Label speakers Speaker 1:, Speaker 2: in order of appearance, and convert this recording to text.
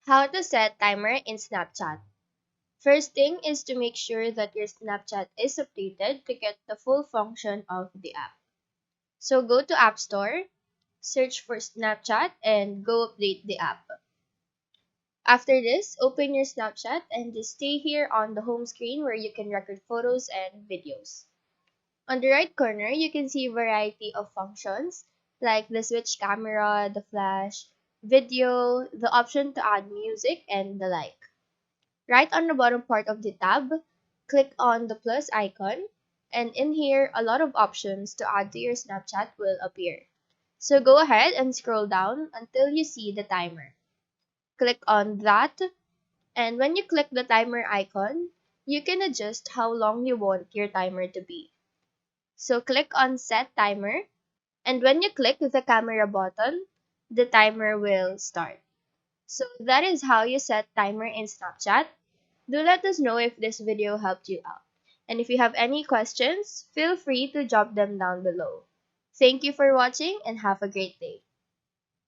Speaker 1: How to set timer in Snapchat. First thing is to make sure that your Snapchat is updated to get the full function of the app. So go to App Store, search for Snapchat, and go update the app. After this, open your Snapchat and just stay here on the home screen where you can record photos and videos. On the right corner, you can see a variety of functions like the switch camera, the flash, video, the option to add music, and the like. Right on the bottom part of the tab, click on the plus icon, and in here, a lot of options to add to your Snapchat will appear. So go ahead and scroll down until you see the timer. Click on that, and when you click the timer icon, you can adjust how long you want your timer to be. So click on set timer, and when you click the camera button, the timer will start. So that is how you set timer in Snapchat. Do let us know if this video helped you out. And if you have any questions, feel free to drop them down below. Thank you for watching and have a great day.